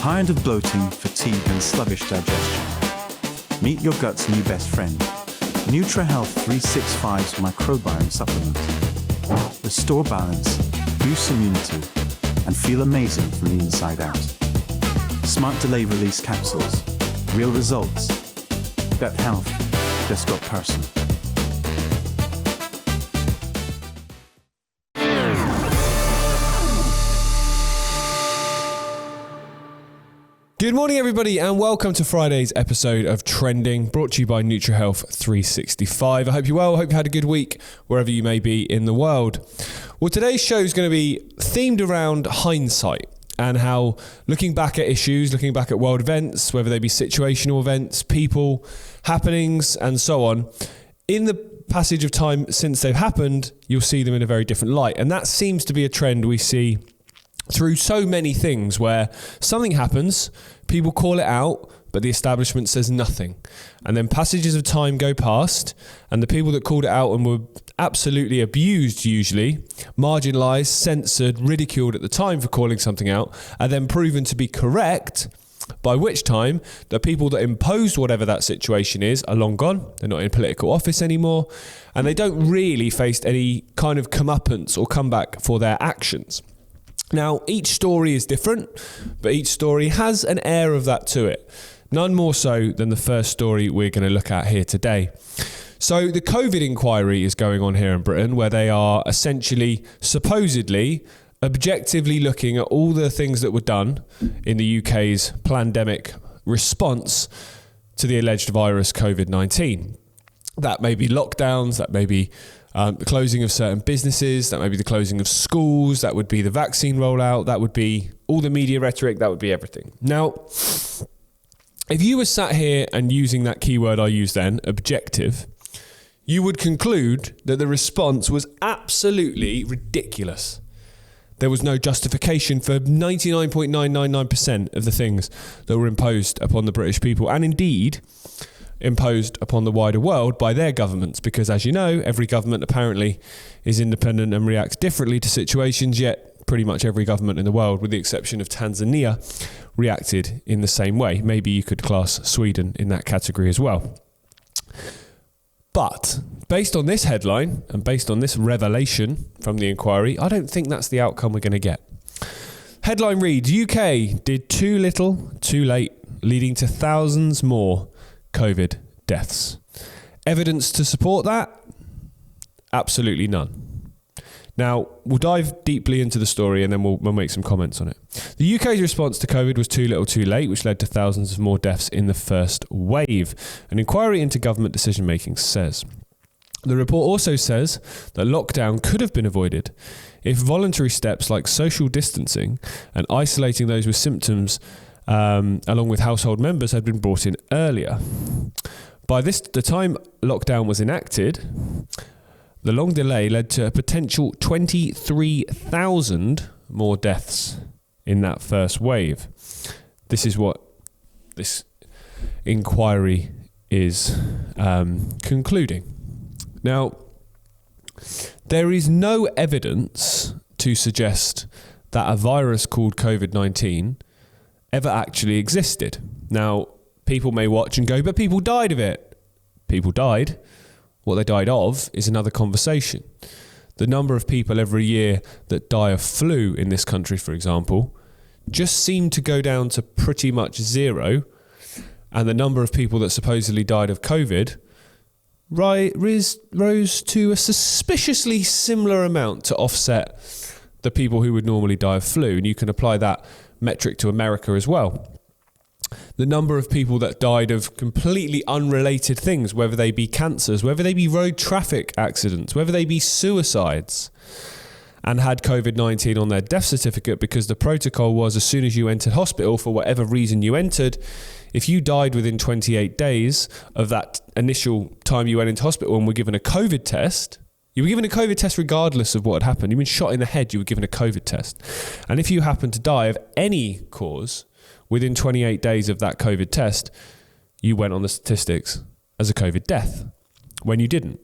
Tired of bloating, fatigue and sluggish digestion? Meet your gut's new best friend, NutriHealth 365's microbiome supplement. Restore balance, boost immunity, and feel amazing from the inside out. Smart delay release capsules. Real results. Gut health just got personal. Good morning, everybody, and welcome to Friday's episode of Trending, brought to you by NutriHealth 365. I hope you're well. I hope you had a good week wherever you may be in the world. Well, today's show is going to be themed around hindsight and how looking back at issues, looking back at world events, whether they be situational events, people, happenings, and so on, in the passage of time since they've happened, you'll see them in a very different light. And that seems to be a trend we see through so many things where something happens, people call it out, but the establishment says nothing. And then passages of time go past, and the people that called it out and were absolutely abused, usually, marginalised, censored, ridiculed at the time for calling something out, are then proven to be correct, by which time the people that imposed whatever that situation is are long gone. They're not in political office anymore, and they don't really face any kind of comeuppance or comeback for their actions. Now, each story is different, but each story has an air of that to it. None more so than the first story we're going to look at here today. So the COVID inquiry is going on here in Britain, where they are essentially, supposedly, objectively looking at all the things that were done in the UK's pandemic response to the alleged virus COVID-19. That may be lockdowns, that may be the closing of certain businesses, that may be the closing of schools, that would be the vaccine rollout, that would be all the media rhetoric, that would be everything. Now, if you were sat here and using that keyword I used then, objective, you would conclude that the response was absolutely ridiculous. There was no justification for 99.999% of the things that were imposed upon the British people, and indeed imposed upon the wider world by their governments, because as you know, every government apparently is independent and reacts differently to situations, yet pretty much every government in the world, with the exception of Tanzania, reacted in the same way. Maybe you could class Sweden in that category as well. But based on this headline and based on this revelation from the inquiry, I don't think that's the outcome we're going to get. Headline reads, UK did too little, too late, leading to thousands more COVID deaths. Evidence to support that? Absolutely none. Now, we'll dive deeply into the story and then we'll make some comments on it. The UK's response to COVID was too little, too late, which led to thousands of more deaths in the first wave. An inquiry into government decision-making says. The report also says that lockdown could have been avoided if voluntary steps like social distancing and isolating those with symptoms along with household members had been brought in earlier. By the time lockdown was enacted, the long delay led to a potential 23,000 more deaths in that first wave. This is what this inquiry is concluding. Now, there is no evidence to suggest that a virus called COVID-19 ever actually existed. Now, people may watch and go, but people died of it. People died. What they died of is another conversation. The number of people every year that die of flu in this country, for example, just seemed to go down to pretty much zero. And the number of people that supposedly died of COVID rose to a suspiciously similar amount to offset the people who would normally die of flu. And you can apply that metric to America as well. The number of people that died of completely unrelated things, whether they be cancers, whether they be road traffic accidents, whether they be suicides, and had COVID-19 on their death certificate because the protocol was as soon as you entered hospital, for whatever reason you entered, if you died within 28 days of that initial time you went into hospital and were given a COVID test, you were given a COVID test regardless of what had happened. You've been shot in the head, you were given a COVID test. And if you happened to die of any cause within 28 days of that COVID test, you went on the statistics as a COVID death when you didn't.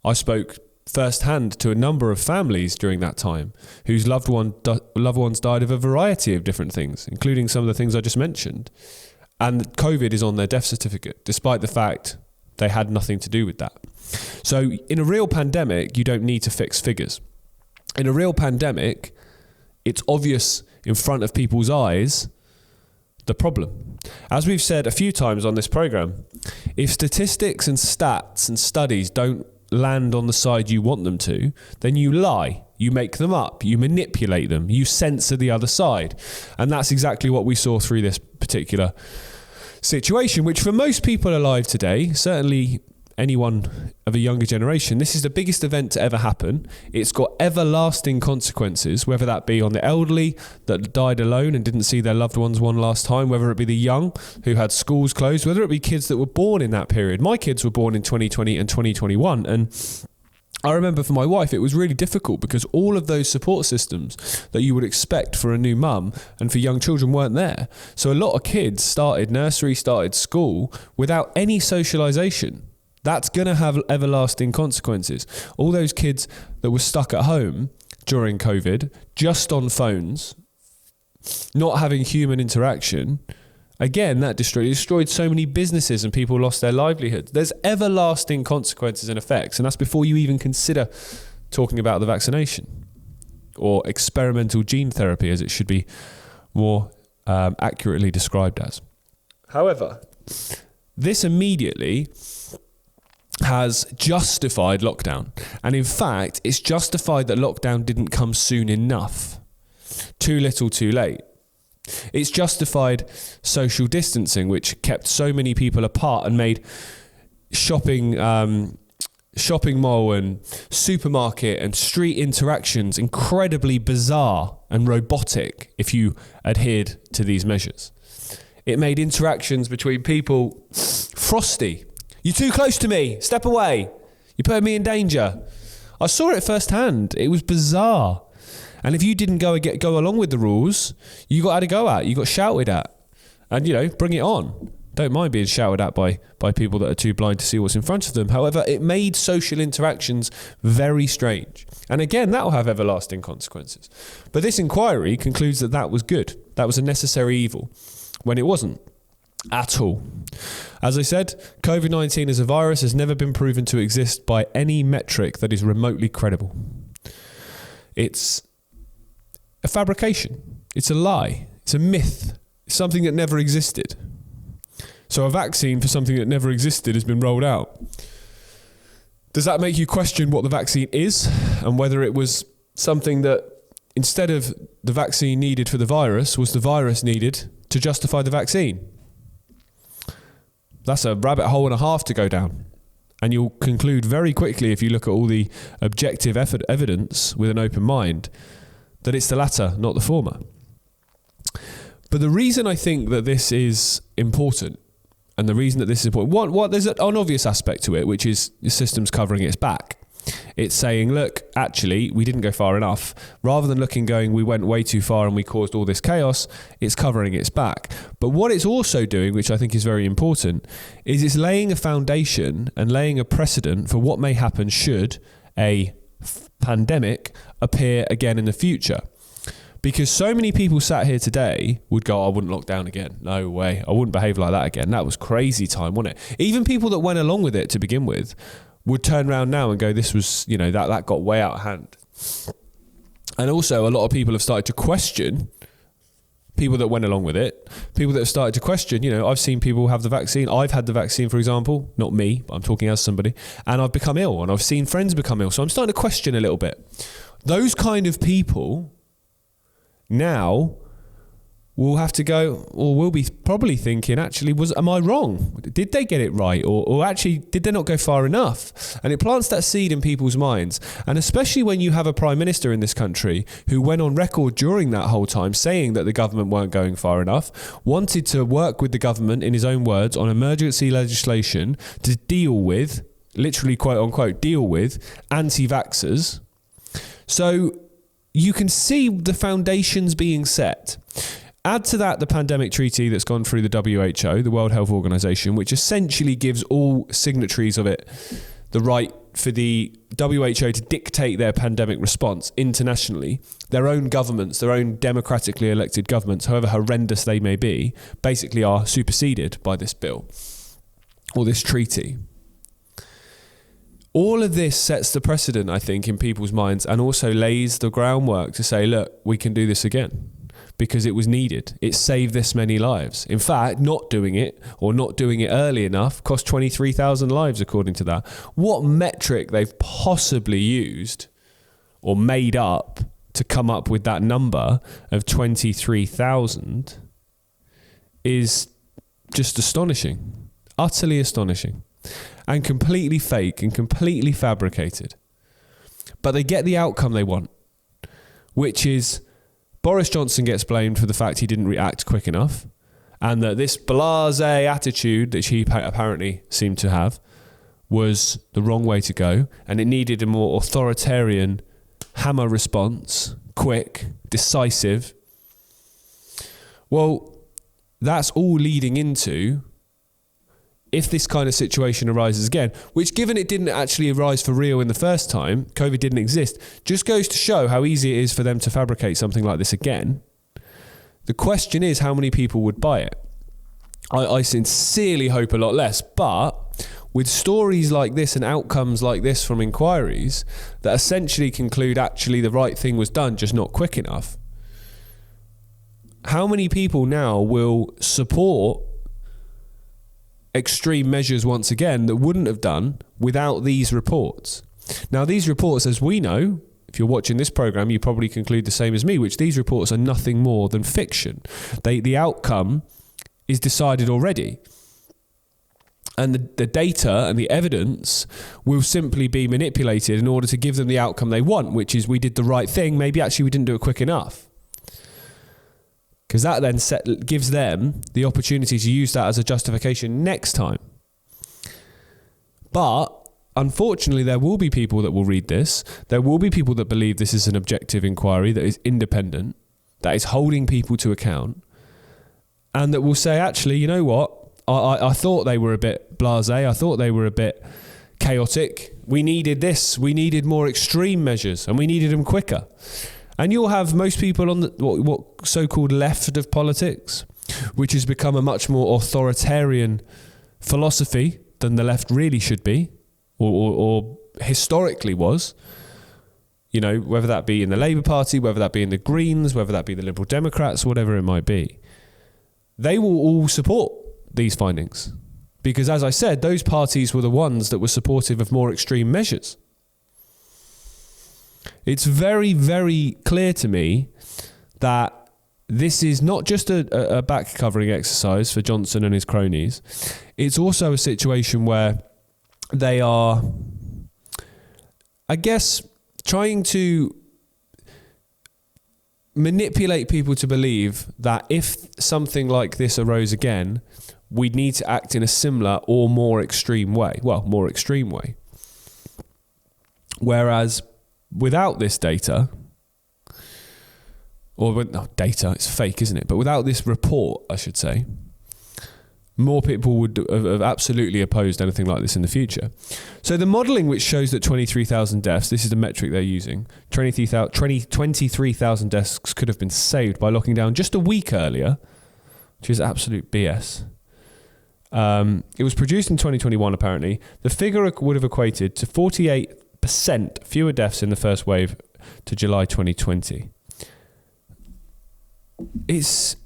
I spoke firsthand to a number of families during that time whose loved ones died of a variety of different things, including some of the things I just mentioned. And COVID is on their death certificate, despite the fact they had nothing to do with that. So in a real pandemic, you don't need to fix figures. In a real pandemic, it's obvious in front of people's eyes the problem. As we've said a few times on this program, if statistics and stats and studies don't land on the side you want them to, then you lie, you make them up, you manipulate them, you censor the other side. And that's exactly what we saw through this particular situation, which for most people alive today, certainly anyone of a younger generation, this is the biggest event to ever happen. It's got everlasting consequences, whether that be on the elderly that died alone and didn't see their loved ones one last time, whether it be the young who had schools closed, whether it be kids that were born in that period. My kids were born in 2020 and 2021, and I remember for my wife, it was really difficult because all of those support systems that you would expect for a new mum and for young children weren't there. So a lot of kids started nursery, started school without any socialisation. That's going to have everlasting consequences. All those kids that were stuck at home during COVID, just on phones, not having human interaction, again, that destroyed so many businesses and people lost their livelihoods. There's everlasting consequences and effects, and that's before you even consider talking about the vaccination or experimental gene therapy, as it should be more accurately described as. However, this immediately has justified lockdown. And in fact, it's justified that lockdown didn't come soon enough. Too little, too late. It's justified social distancing, which kept so many people apart and made shopping mall and supermarket and street interactions incredibly bizarre and robotic if you adhered to these measures. It made interactions between people frosty. You're too close to me. Step away. You're putting me in danger. I saw it firsthand. It was bizarre. And if you didn't go along with the rules, you got had a go at. You got shouted at. And, bring it on. Don't mind being shouted at by people that are too blind to see what's in front of them. However, it made social interactions very strange. And again, that will have everlasting consequences. But this inquiry concludes that was good. That was a necessary evil, when it wasn't at all. As I said, COVID-19 as a virus has never been proven to exist by any metric that is remotely credible. It's a fabrication. It's a lie. It's a myth. It's something that never existed. So a vaccine for something that never existed has been rolled out. Does that make you question what the vaccine is and whether it was something that instead of the vaccine needed for the virus was the virus needed to justify the vaccine? That's a rabbit hole and a half to go down. And you'll conclude very quickly, if you look at all the objective evidence with an open mind, that it's the latter, not the former. But the reason I think that this is important, and the reason that this is important, there's an obvious aspect to it, which is the system's covering its back. It's saying, look, actually, we didn't go far enough. Rather than going, we went way too far and we caused all this chaos, it's covering its back. But what it's also doing, which I think is very important, is it's laying a foundation and laying a precedent for what may happen should a pandemic appear again in the future. Because so many people sat here today would go, I wouldn't lock down again. No way. I wouldn't behave like that again. That was crazy time, wasn't it? Even people that went along with it to begin with would turn around now and go, this was, that got way out of hand. And also a lot of people have started to question people that went along with it, people that have started to question, I've seen people have the vaccine. I've had the vaccine, for example, not me, but I'm talking as somebody, and I've become ill and I've seen friends become ill. So I'm starting to question a little bit. Those kind of people now will have to go, or will be probably thinking, actually, am I wrong? Did they get it right? Or actually, did they not go far enough? And it plants that seed in people's minds. And especially when you have a prime minister in this country who went on record during that whole time saying that the government weren't going far enough, wanted to work with the government, in his own words, on emergency legislation to deal with, literally quote unquote, deal with anti-vaxxers. So you can see the foundations being set. Add to that the pandemic treaty that's gone through the WHO, the World Health Organization, which essentially gives all signatories of it the right for the WHO to dictate their pandemic response internationally, their own governments, their own democratically elected governments, however horrendous they may be, basically are superseded by this bill or this treaty. All of this sets the precedent, I think, in people's minds, and also lays the groundwork to say, look, we can do this again because it was needed. It saved this many lives. In fact, not doing it or not doing it early enough cost 23,000 lives, according to that. What metric they've possibly used or made up to come up with that number of 23,000 is just astonishing, utterly astonishing, and completely fake and completely fabricated. But they get the outcome they want, which is Boris Johnson gets blamed for the fact he didn't react quick enough, and that this blasé attitude that he apparently seemed to have was the wrong way to go, and it needed a more authoritarian hammer response, quick, decisive. Well, that's all leading into, if this kind of situation arises again, which given it didn't actually arise for real in the first time, COVID didn't exist, just goes to show how easy it is for them to fabricate something like this again. The question is how many people would buy it. I sincerely hope a lot less, but with stories like this and outcomes like this from inquiries that essentially conclude actually the right thing was done, just not quick enough, how many people now will support extreme measures once again that wouldn't have done without these reports? Now, these reports, as we know, if you're watching this program, you probably conclude the same as me, which these reports are nothing more than fiction. The outcome is decided already. And the data and the evidence will simply be manipulated in order to give them the outcome they want, which is we did the right thing, maybe actually we didn't do it quick enough. Because that then gives them the opportunity to use that as a justification next time. But unfortunately, there will be people that will read this. There will be people that believe this is an objective inquiry that is independent, that is holding people to account, and that will say, actually, you know what? I thought they were a bit blasé. I thought they were a bit chaotic. We needed this. We needed more extreme measures, and we needed them quicker. And you'll have most people on the what so-called left of politics, which has become a much more authoritarian philosophy than the left really should be, or historically was. You know, whether that be in the Labour Party, whether that be in the Greens, whether that be the Liberal Democrats, whatever it might be. They will all support these findings. Because as I said, those parties were the ones that were supportive of more extreme measures. It's very, very clear to me that this is not just a back-covering exercise for Johnson and his cronies. It's also a situation where they are, I guess, trying to manipulate people to believe that if something like this arose again, we'd need to act in a similar or more extreme way. Well, more extreme way. Whereas without this data, data, it's fake, isn't it? But without this report, I should say, more people would have absolutely opposed anything like this in the future. So the modelling which shows that 23,000 deaths, this is the metric they're using, 23,000 deaths could have been saved by locking down just a week earlier, which is absolute BS. It was produced in 2021, apparently. The figure would have equated to 48% fewer deaths in the first wave to July 2020. It's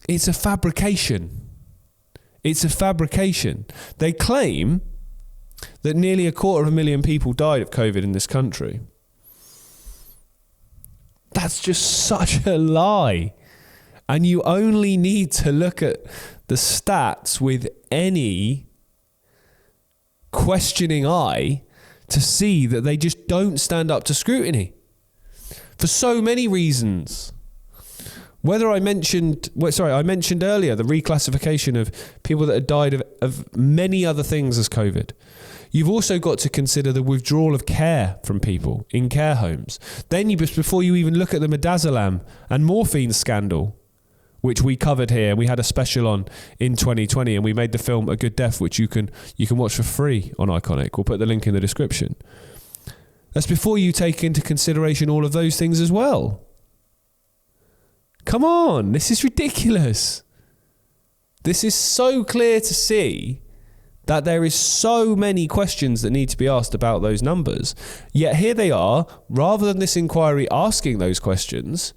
a fabrication. It's a fabrication. They claim that nearly 250,000 people died of COVID in this country. That's just such a lie. And you only need to look at the stats with any questioning eye to see that they just don't stand up to scrutiny. For so many reasons. I mentioned earlier the reclassification of people that had died of many other things as COVID. You've also got to consider the withdrawal of care from people in care homes. Then before you even look at the midazolam and morphine scandal, which we covered here. We had a special on in 2020, and we made the film A Good Death, which you can watch for free on Iconic. We'll put the link in the description. That's before you take into consideration all of those things as well. Come on, this is ridiculous. This is so clear to see that there is so many questions that need to be asked about those numbers. Yet here they are, rather than this inquiry asking those questions,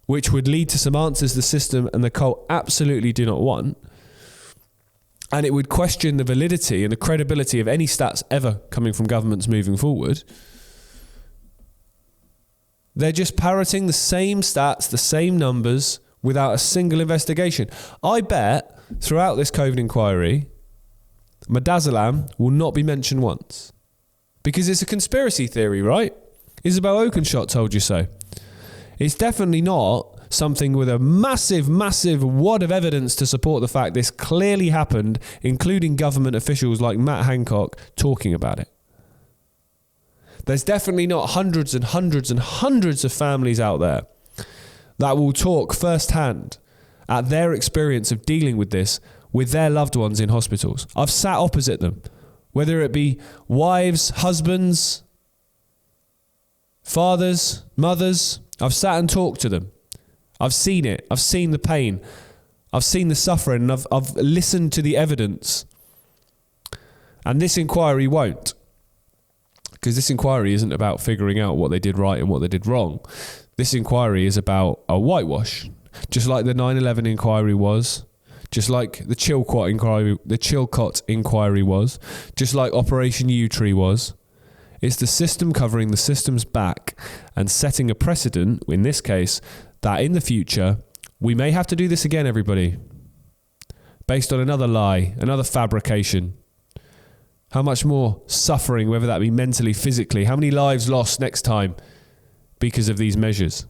which would lead to some answers the system and the cult absolutely do not want, and it would question the validity and the credibility of any stats ever coming from governments moving forward. They're just parroting the same stats, the same numbers, without a single investigation. I bet throughout this COVID inquiry, midazolam will not be mentioned once. Because it's a conspiracy theory, right? Isabel Oakeshott told you so. It's definitely not something with a massive, massive wad of evidence to support the fact this clearly happened, including government officials like Matt Hancock talking about it. There's definitely not hundreds and hundreds and hundreds of families out there that will talk firsthand at their experience of dealing with this with their loved ones in hospitals. I've sat opposite them, whether it be wives, husbands, fathers, mothers. I've sat and talked to them. I've seen it. I've seen the pain. I've seen the suffering, and I've listened to the evidence. And this inquiry won't. Because this inquiry isn't about figuring out what they did right and what they did wrong. This inquiry is about a whitewash. Just like the 9/11 inquiry was. Just like the Chilcot inquiry was. Just like Operation Yewtree was. It's the system covering the system's back and setting a precedent, in this case, that in the future, we may have to do this again, everybody. Based on another lie, another fabrication. How much more suffering, whether that be mentally, physically, how many lives lost next time because of these measures?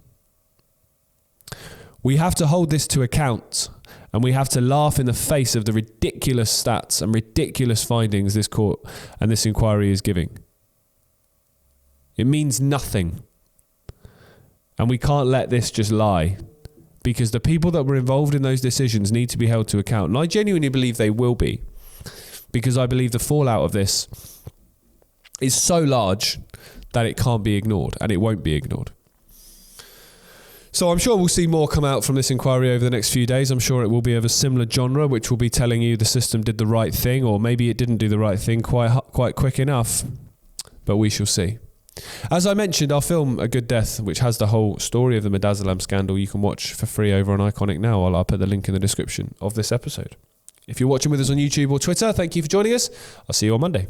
We have to hold this to account, and we have to laugh in the face of the ridiculous stats and ridiculous findings this court and this inquiry is giving. It means nothing. And we can't let this just lie, because the people that were involved in those decisions need to be held to account. And I genuinely believe they will be, because I believe the fallout of this is so large that it can't be ignored, and it won't be ignored. So I'm sure we'll see more come out from this inquiry over the next few days. I'm sure it will be of a similar genre, which will be telling you the system did the right thing, or maybe it didn't do the right thing quite quick enough. But we shall see. As I mentioned, our film A Good Death, which has the whole story of the midazolam scandal, you can watch for free over on Iconic now. I'll put the link in the description of this episode. If you're watching with us on YouTube or Twitter, thank you for joining us. I'll see you on Monday.